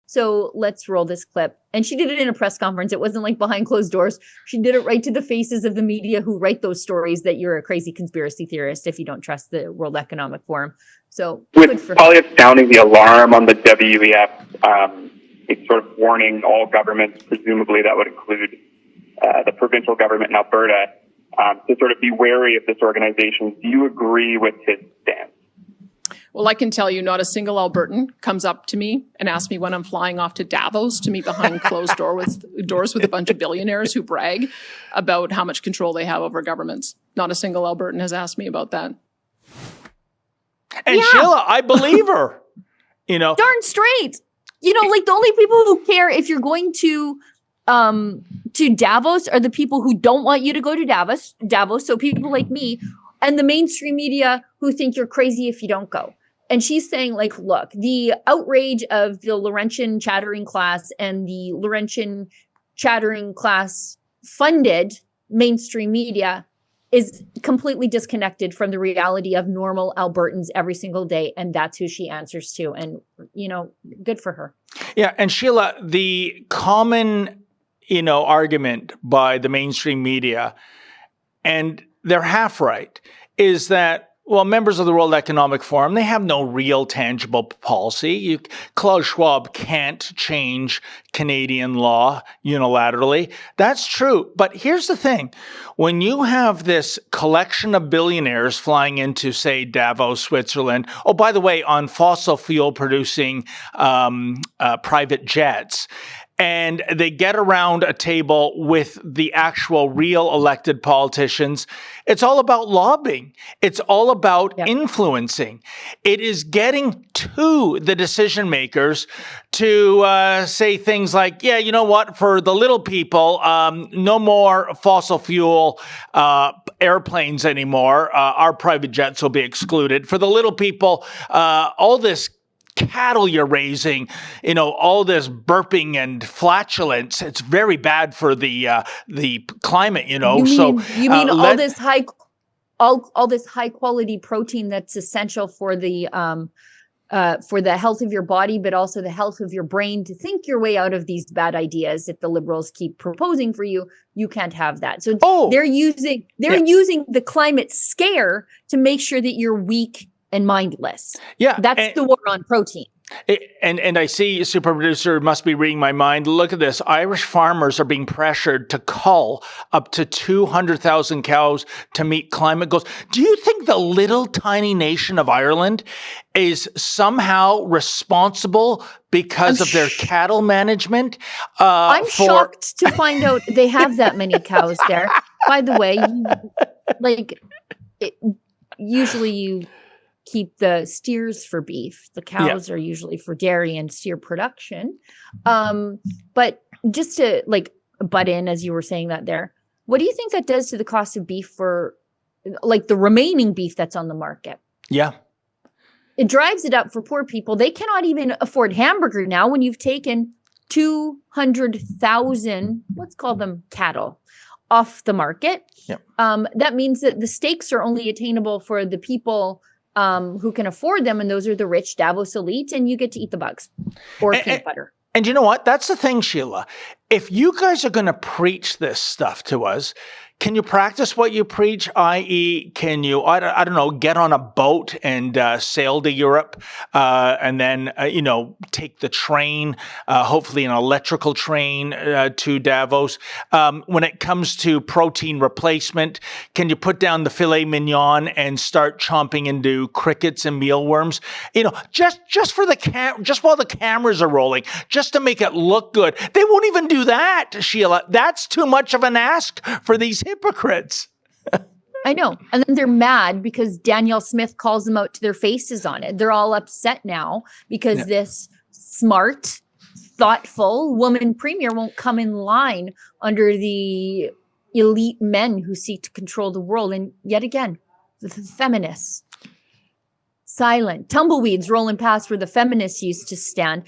So let's roll this clip. And she did it in a press conference. It wasn't like behind closed doors. She did it right to the faces of the media who write those stories that you're a crazy conspiracy theorist if you don't trust the World Economic Forum. So with Poilievre sounding the alarm on the WEF, it's sort of warning all governments, presumably that would include the provincial government in Alberta, to sort of be wary of this organization. Do you agree with his stance? Well, I can tell you not a single Albertan comes up to me and asks me when I'm flying off to Davos to meet behind closed doors with a bunch of billionaires who brag about how much control they have over governments. Not a single Albertan has asked me about that. And Sheila, I believe her. Darn straight. The only people who care if you're going to Davos are the people who don't want you to go to Davos. So people like me and the mainstream media who think you're crazy if you don't go. And she's saying, look, the outrage of the Laurentian chattering class and the Laurentian chattering class funded mainstream media is completely disconnected from the reality of normal Albertans every single day. And that's who she answers to. And, good for her. Yeah. And Sheila, the common, argument by the mainstream media, and they're half right, is that, well, members of the World Economic Forum, they have no real tangible policy. Klaus Schwab can't change Canadian law unilaterally. That's true. But here's the thing. When you have this collection of billionaires flying into, say, Davos, Switzerland, oh, by the way, on fossil fuel producing private jets, and they get around a table with the actual real elected politicians, it's all about lobbying. It's all about influencing. It is getting to the decision makers to say things like, yeah, you know what, for the little people, no more fossil fuel airplanes anymore. Our private jets will be excluded. For the little people, all this cattle you're raising, all this burping and flatulence, it's very bad for the climate, You mean all this high quality protein that's essential for the health of your body, but also the health of your brain, to think your way out of these bad ideas. If the Liberals keep proposing for you, you can't have that. So they're using the climate scare to make sure that you're weak and mindless. Yeah. That's the war on protein. And I see super producer must be reading my mind. Look at this. Irish farmers are being pressured to cull up to 200,000 cows to meet climate goals. Do you think the little tiny nation of Ireland is somehow responsible because of their cattle management? I'm shocked to find out they have that many cows there. By the way, usually you keep the steers for beef. The cows are usually for dairy and steer production. But just to butt in, as you were saying that there, what do you think that does to the cost of beef for the remaining beef that's on the market? Yeah. It drives it up for poor people. They cannot even afford hamburger now when you've taken 200,000, let's call them cattle, off the market. Yep. That means that the steaks are only attainable for the people who can afford them, and those are the rich Davos elite, and you get to eat the bugs or peanut butter. And you know what? That's the thing, Sheila. If you guys are going to preach this stuff to us, can you practice what you preach? I.e., can you, I don't know, get on a boat and sail to Europe and then, take the train, hopefully an electrical train to Davos? When it comes to protein replacement, can you put down the filet mignon and start chomping into crickets and mealworms? Just for the just while the cameras are rolling, just to make it look good. They won't even do that, Sheila. That's too much of an ask for these hypocrites. I know. And then they're mad because Danielle Smith calls them out to their faces on it. They're all upset now because this smart, thoughtful woman premier won't come in line under the elite men who seek to control the world. And yet again, the feminists, silent, tumbleweeds rolling past where the feminists used to stand.